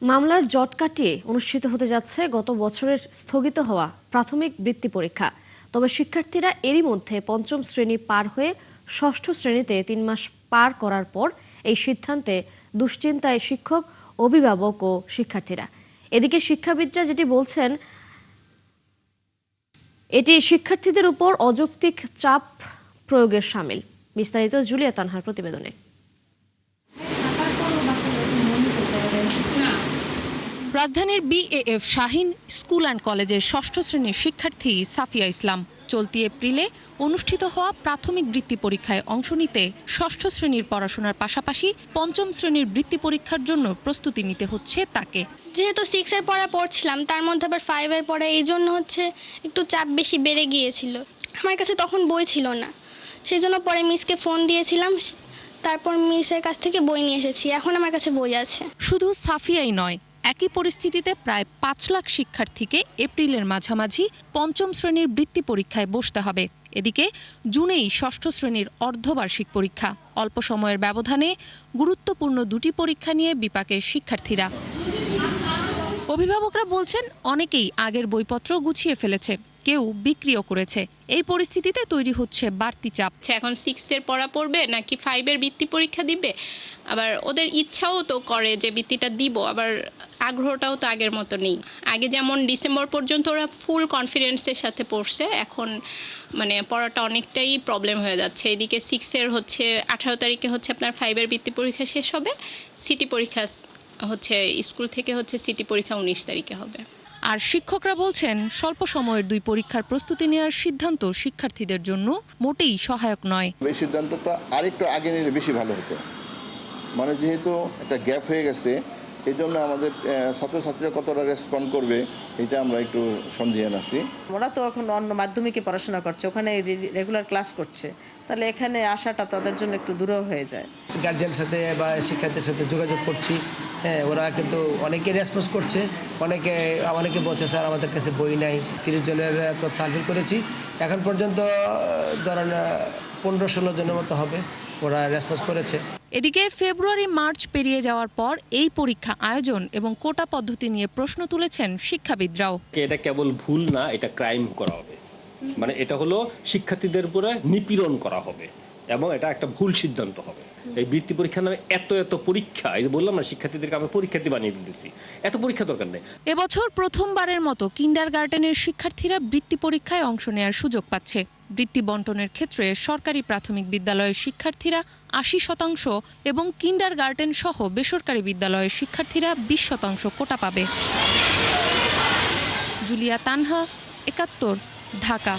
মামলার জট কাটিয়ে অনুষ্ঠিত হতে যাচ্ছে গত বছরের স্থগিত হওয়া প্রাথমিক বৃত্তি পরীক্ষা। তবে শিক্ষার্থীরা এরই মধ্যে পঞ্চম শ্রেণী পার হয়ে ষষ্ঠ শ্রেণীতে ৩ মাস পার করার পর এই সিদ্ধান্তে দুশ্চিন্তায় শিক্ষক, অভিভাবক ও শিক্ষার্থীরা। এদিকে শিক্ষাবিদরা যেটি বলছেন, এটি শিক্ষার্থীদের উপর অযৌক্তিক চাপ প্রয়োগের শামিল। বিস্তারিত জুলিয়া তানহার প্রতিবেদনে। রাজধানীর বিএএফ শাহীন স্কুল অ্যান্ড কলেজের ষষ্ঠ শ্রেণীর শিক্ষার্থী সাফিয়া ইসলাম চলতি এপ্রিলে অনুষ্ঠিত হওয়া প্রাথমিক বৃত্তি পরীক্ষায় অংশ নিতে ষষ্ঠ শ্রেণীর পড়াশোনার পাশাপাশি পঞ্চম শ্রেণীর বৃত্তি পরীক্ষার জন্য প্রস্তুতি নিতে হচ্ছে তাকে। যেহেতু 6-এর পড়া পড়ছিলাম, তার মধ্যে আবার 5-এর পড়া, এই জন্য একটু চাপ বেশি বেড়ে গিয়েছিল। আমার কাছে তখন বই ছিল না, সেই জন্য পরে মিসকে ফোন দিয়েছিলাম, তারপর মিসের কাছ থেকে বই নিয়ে এসেছি। এখন আমার কাছে বই আছে। শুধু সাফিয়াই নয়, একই পরিস্থিতিতে প্রায় 5 লাখ শিক্ষার্থীকে এপ্রিলের মাঝামাঝি পঞ্চম শ্রেণীর বৃত্তি পরীক্ষায় বসতে হবে। এদিকে জুনেই ষষ্ঠ শ্রেণীর অর্ধবার্ষিক পরীক্ষা। অল্প সময়ের ব্যবধানে গুরুত্বপূর্ণ দুটি পরীক্ষা নিয়ে বিপাকে শিক্ষার্থীরা। অভিভাবকরা বলছেন, অনেকেই আগের বইপত্র গুছিয়ে ফেলেছে, কেউ বিক্রিও করেছে। এই পরিস্থিতিতে তৈরি হচ্ছে বাড়তি চাপ। এখন 6-এর পড়া পড়বে নাকি 5-এর বৃত্তি পরীক্ষা দিবে, আবার ওদের ইচ্ছাও তো করে যে বৃত্তিটা দিব, আবার আগ্রহটাও তো আগের মতো নেই। আগে যেমন ডিসেম্বর পর্যন্ত ওরা ফুল কনফিডেন্সের সাথে পড়ছে, এখন পড়াটা অনেকটাই প্রবলেম হয়ে যাচ্ছে। এদিকে 6-এর 18 তারিখে আপনার 5-এর বৃত্তি পরীক্ষা শেষ হবে, সিটি পরীক্ষা স্কুল থেকে সিটি পরীক্ষা 19 তারিখে হবে। আর শিক্ষকরা বলছেন, স্বল্প সময়ের দুই পরীক্ষার প্রস্তুতি নেওয়ার সিদ্ধান্ত শিক্ষার্থীদের জন্য মোটেই সহায়ক নয়। এই সিদ্ধান্তটা আরেকটু আগে নিলে বেশি ভালো হতো। যেহেতু একটা গ্যাপ হয়ে গেছে, এই জন্য আমাদের ছাত্রছাত্রীরা কতটা রেসপন্ড করবে এটা আমরা একটু সন্দিহান আছি। ওরা তো এখন অন্য মাধ্যমিকে পড়াশোনা করছে, ওখানে রেগুলার ক্লাস করছে, তাহলে এখানে আসাটা তাদের জন্য একটু দূরও হয়ে যায়। গার্জিয়ানের সাথে বা শিক্ষার্থীর সাথে যোগাযোগ করছি, ওরা কিন্তু অনেকে রেসপন্স করছে, অনেকে বলছে স্যার আমাদের কাছে বই নাই। 30 জনের তথ্য আনলোড করেছি, এখন পর্যন্ত ধরেন 15-16 জনের মতো হবে, ওরা রেসপন্স করেছে। এদিকে ফেব্রুয়ারি-মার্চ পেরিয়ে যাওয়ার পর এই পরীক্ষা আয়োজন এবং কোটা পদ্ধতি নিয়ে প্রশ্ন তুলেছেন শিক্ষাবিদরাও। এটা কেবল ভুল না, এটা ক্রাইম করা হবে, এটা হলো শিক্ষার্থীদের উপরে নিপীড়ন করা হবে এবং এটা একটা ভুল সিদ্ধান্ত হবে। এই বৃত্তি পরীক্ষার নামে এত পরীক্ষা, এই যে বললাম না, শিক্ষার্থীদেরকে আমরা পরীক্ষার্থী বানিয়ে দিতেছি, এত পরীক্ষা দরকার নেই। এবছর প্রথমবারের মতো কিন্ডারগার্টেনের শিক্ষার্থীরা বৃত্তি পরীক্ষায় অংশ নেওয়ার সুযোগ পাচ্ছে। বৃত্তি বন্টনের ক্ষেত্রে সরকারি প্রাথমিক বিদ্যালয়ের শিক্ষার্থীরা 80% এবং কিন্ডারগার্টেন সহ বেসরকারি বিদ্যালয়ের শিক্ষার্থীরা 20% কোটা পাবে। জুলিয়া তানহা, 71, ঢাকা।